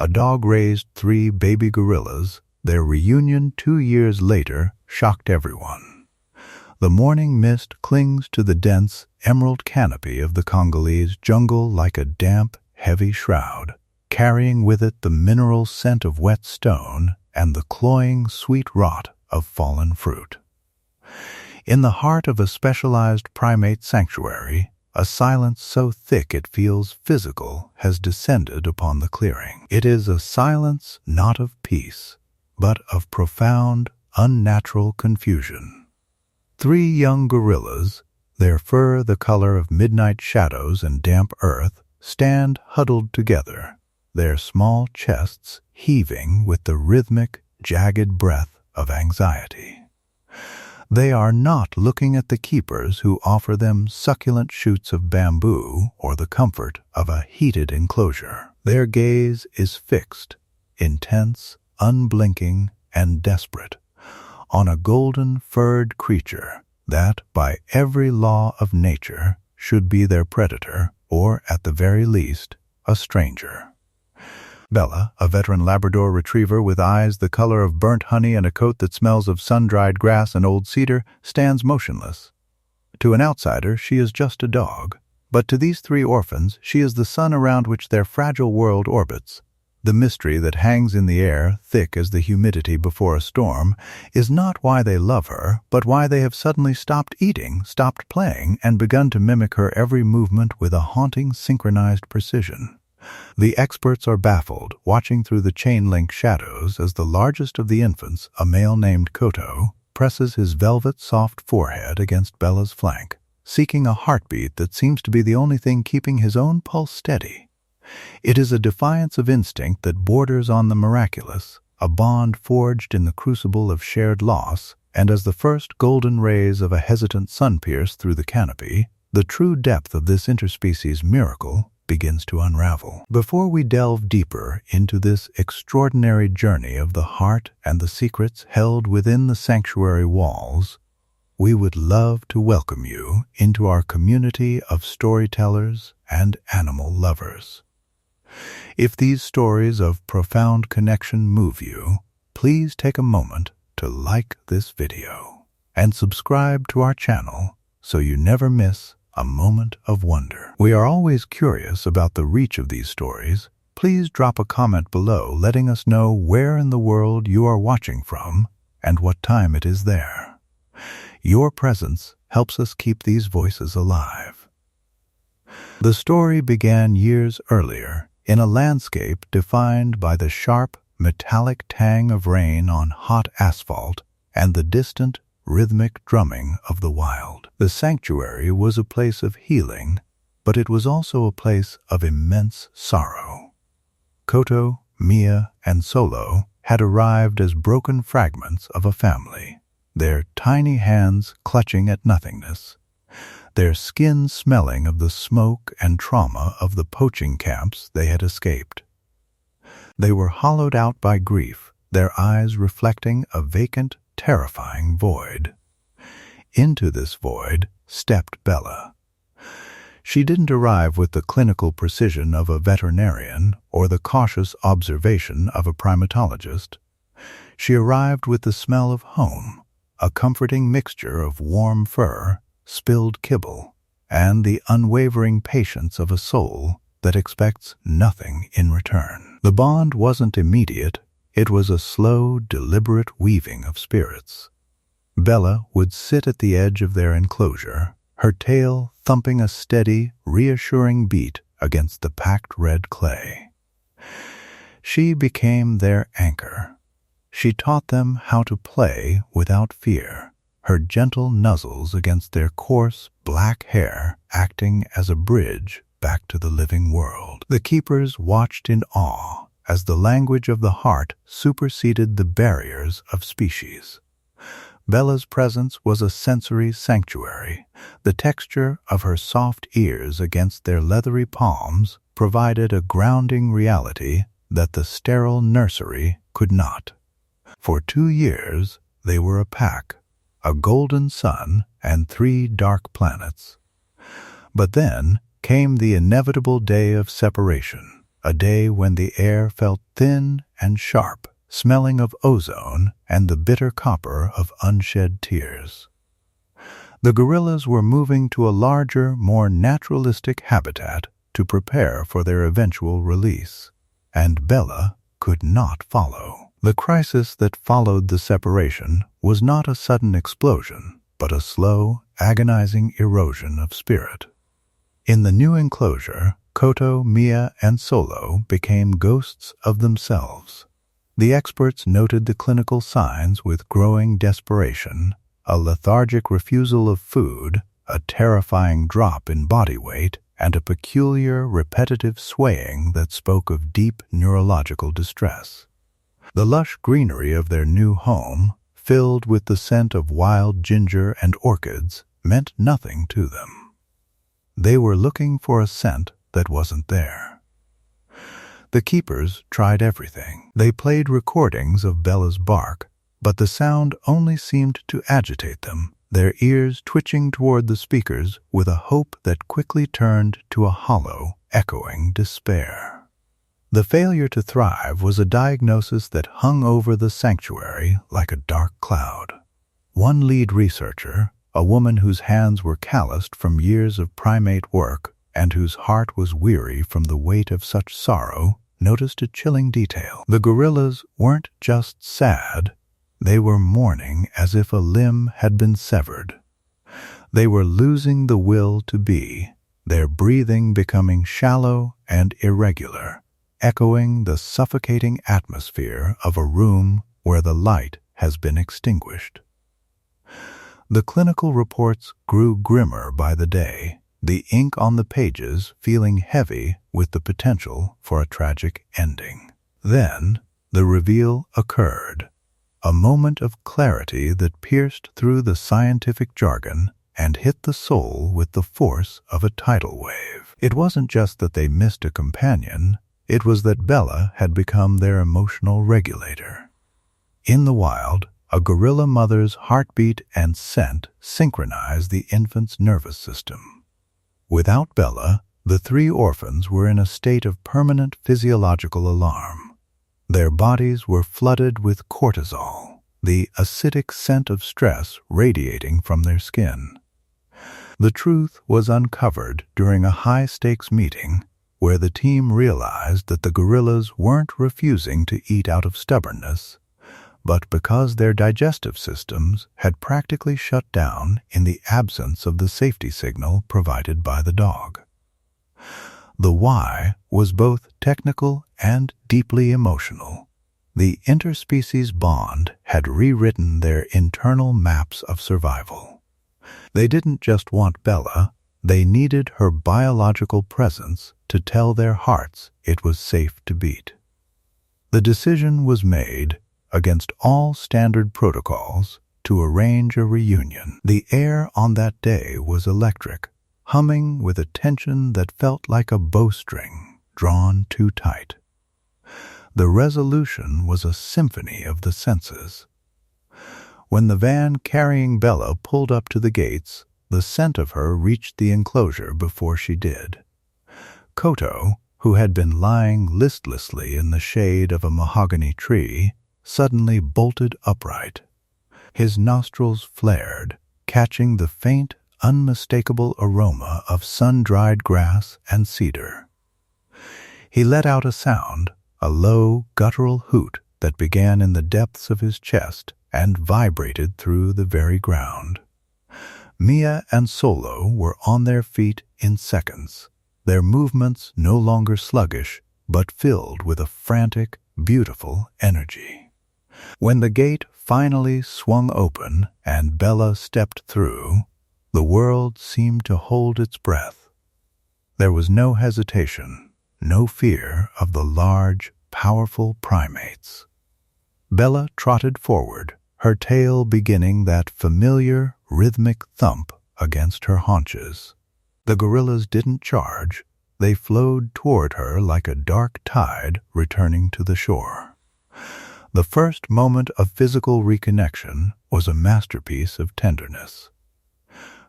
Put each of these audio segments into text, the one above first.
A dog raised 3 baby gorillas. Their reunion 2 years later shocked everyone. The morning mist clings to the dense, emerald canopy of the Congolese jungle like a damp, heavy shroud, carrying with it the mineral scent of wet stone and the cloying, sweet rot of fallen fruit. In the heart of a specialized primate sanctuary, a silence so thick it feels physical has descended upon the clearing. It is a silence not of peace, but of profound, unnatural confusion. 3 young gorillas, their fur the color of midnight shadows and damp earth, stand huddled together, their small chests heaving with the rhythmic, jagged breath of anxiety. They are not looking at the keepers who offer them succulent shoots of bamboo or the comfort of a heated enclosure. Their gaze is fixed, intense, unblinking, and desperate, on a golden furred creature that, by every law of nature, should be their predator, or, at the very least, a stranger. Bella, a veteran Labrador retriever with eyes the color of burnt honey and a coat that smells of sun-dried grass and old cedar, stands motionless. To an outsider, she is just a dog, but to these 3 orphans, she is the sun around which their fragile world orbits. The mystery that hangs in the air, thick as the humidity before a storm, is not why they love her, but why they have suddenly stopped eating, stopped playing, and begun to mimic her every movement with a haunting, synchronized precision. The experts are baffled, watching through the chain-link shadows as the largest of the infants, a male named Koto, presses his velvet soft forehead against Bella's flank, seeking a heartbeat that seems to be the only thing keeping his own pulse steady. It is a defiance of instinct that borders on the miraculous, a bond forged in the crucible of shared loss, and as the first golden rays of a hesitant sun pierce through the canopy, the true depth of this interspecies miracle begins to unravel. Before we delve deeper into this extraordinary journey of the heart and the secrets held within the sanctuary walls, we would love to welcome you into our community of storytellers and animal lovers. If these stories of profound connection move you, please take a moment to like this video and subscribe to our channel so you never miss a moment of wonder. We are always curious about the reach of these stories. Please drop a comment below letting us know where in the world you are watching from and what time it is there. Your presence helps us keep these voices alive. The story began years earlier in a landscape defined by the sharp, metallic tang of rain on hot asphalt and the distant, rhythmic drumming of the wild. The sanctuary was a place of healing, but it was also a place of immense sorrow. Koto, Mia, and Solo had arrived as broken fragments of a family, their tiny hands clutching at nothingness, their skin smelling of the smoke and trauma of the poaching camps they had escaped. They were hollowed out by grief, their eyes reflecting a vacant, terrifying void. Into this void stepped Bella. She didn't arrive with the clinical precision of a veterinarian or the cautious observation of a primatologist. She arrived with the smell of home, a comforting mixture of warm fur, spilled kibble, and the unwavering patience of a soul that expects nothing in return. The bond wasn't immediate. It was a slow, deliberate weaving of spirits. Bella would sit at the edge of their enclosure, her tail thumping a steady, reassuring beat against the packed red clay. She became their anchor. She taught them how to play without fear, her gentle nuzzles against their coarse, black hair acting as a bridge back to the living world. The keepers watched in awe as the language of the heart superseded the barriers of species. Bella's presence was a sensory sanctuary. The texture of her soft ears against their leathery palms provided a grounding reality that the sterile nursery could not. For 2 years, they were a pack, a golden sun and 3 dark planets. But then came the inevitable day of separation. a day when the air felt thin and sharp, smelling of ozone and the bitter copper of unshed tears. The gorillas were moving to a larger, more naturalistic habitat to prepare for their eventual release, and Bella could not follow. The crisis that followed the separation was not a sudden explosion, but a slow, agonizing erosion of spirit. In the new enclosure, Koto, Mia, and Solo became ghosts of themselves. The experts noted the clinical signs with growing desperation: a lethargic refusal of food, a terrifying drop in body weight, and a peculiar, repetitive swaying that spoke of deep neurological distress. The lush greenery of their new home, filled with the scent of wild ginger and orchids, meant nothing to them. They were looking for a scent that wasn't there. The keepers tried everything. They played recordings of Bella's bark, but the sound only seemed to agitate them, their ears twitching toward the speakers with a hope that quickly turned to a hollow, echoing despair. The failure to thrive was a diagnosis that hung over the sanctuary like a dark cloud. One lead researcher, a woman whose hands were calloused from years of primate work and whose heart was weary from the weight of such sorrow, noticed a chilling detail. The gorillas weren't just sad, they were mourning as if a limb had been severed. They were losing the will to be, their breathing becoming shallow and irregular, echoing the suffocating atmosphere of a room where the light has been extinguished. The clinical reports grew grimmer by the day, the ink on the pages feeling heavy with the potential for a tragic ending. Then, the reveal occurred, a moment of clarity that pierced through the scientific jargon and hit the soul with the force of a tidal wave. It wasn't just that they missed a companion, it was that Bella had become their emotional regulator. In the wild, a gorilla mother's heartbeat and scent synchronize the infant's nervous system. Without Bella, the three orphans were in a state of permanent physiological alarm. Their bodies were flooded with cortisol, the acidic scent of stress radiating from their skin. The truth was uncovered during a high-stakes meeting where the team realized that the gorillas weren't refusing to eat out of stubbornness, but because their digestive systems had practically shut down in the absence of the safety signal provided by the dog. The why was both technical and deeply emotional. The interspecies bond had rewritten their internal maps of survival. They didn't just want Bella, they needed her biological presence to tell their hearts it was safe to beat. The decision was made, against all standard protocols, to arrange a reunion. The air on that day was electric, humming with a tension that felt like a bowstring drawn too tight. The resolution was a symphony of the senses. When the van carrying Bella pulled up to the gates, the scent of her reached the enclosure before she did. Koto, who had been lying listlessly in the shade of a mahogany tree, suddenly bolted upright. His nostrils flared, catching the faint, unmistakable aroma of sun-dried grass and cedar. He let out a sound, a low, guttural hoot that began in the depths of his chest and vibrated through the very ground. Mia and Solo were on their feet in seconds, their movements no longer sluggish, but filled with a frantic, beautiful energy. When the gate finally swung open and Bella stepped through, the world seemed to hold its breath. There was no hesitation, no fear of the large, powerful primates. Bella trotted forward, her tail beginning that familiar, rhythmic thump against her haunches. The gorillas didn't charge, they flowed toward her like a dark tide returning to the shore. The first moment of physical reconnection was a masterpiece of tenderness.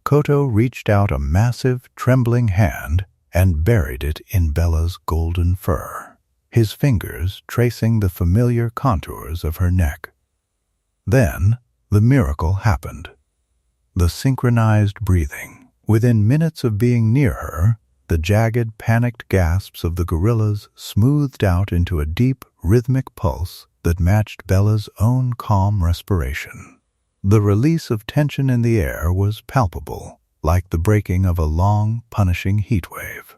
Koto reached out a massive, trembling hand and buried it in Bella's golden fur. his fingers tracing the familiar contours of her neck. Then, the miracle happened. The synchronized breathing. Within minutes of being near her, the jagged, panicked gasps of the gorillas smoothed out into a deep, rhythmic pulse that matched Bella's own calm respiration. The release of tension in the air was palpable, like the breaking of a long, punishing heatwave.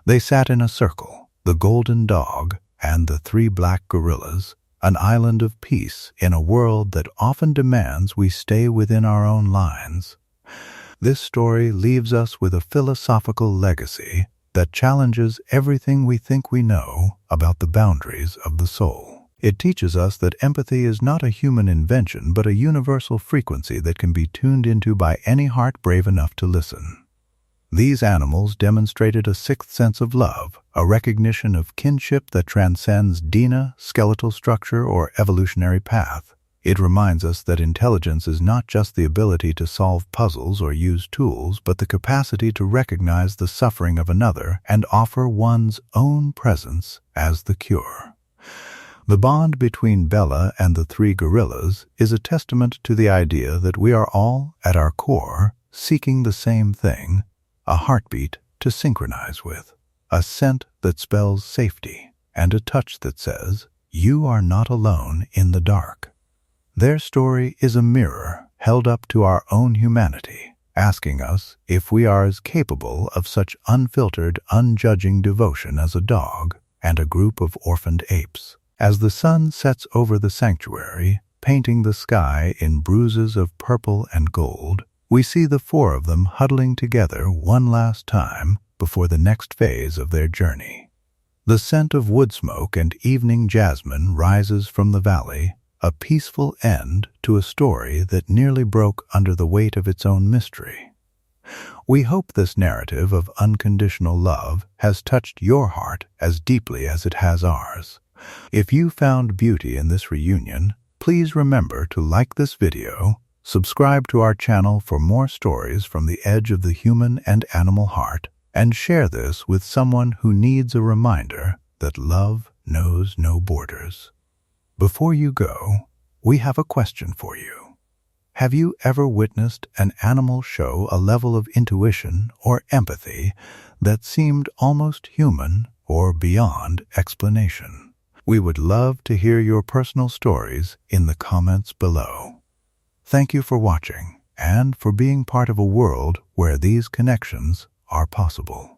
They sat in a circle, the golden dog and the 3 black gorillas, an island of peace in a world that often demands we stay within our own lines. This story leaves us with a philosophical legacy that challenges everything we think we know about the boundaries of the soul. It teaches us that empathy is not a human invention but a universal frequency that can be tuned into by any heart brave enough to listen. These animals demonstrated a sixth sense of love, a recognition of kinship that transcends DNA, skeletal structure, or evolutionary path. It reminds us that intelligence is not just the ability to solve puzzles or use tools, but the capacity to recognize the suffering of another and offer one's own presence as the cure. The bond between Bella and the 3 gorillas is a testament to the idea that we are all, at our core, seeking the same thing, a heartbeat to synchronize with, a scent that spells safety, and a touch that says, "You are not alone in the dark." Their story is a mirror held up to our own humanity, asking us if we are as capable of such unfiltered, unjudging devotion as a dog and a group of orphaned apes. As the sun sets over the sanctuary, painting the sky in bruises of purple and gold, we see the 4 of them huddling together one last time before the next phase of their journey. The scent of wood smoke and evening jasmine rises from the valley, a peaceful end to a story that nearly broke under the weight of its own mystery. We hope this narrative of unconditional love has touched your heart as deeply as it has ours. If you found beauty in this reunion, please remember to like this video, subscribe to our channel for more stories from the edge of the human and animal heart, and share this with someone who needs a reminder that love knows no borders. Before you go, we have a question for you. Have you ever witnessed an animal show a level of intuition or empathy that seemed almost human or beyond explanation? We would love to hear your personal stories in the comments below. Thank you for watching and for being part of a world where these connections are possible.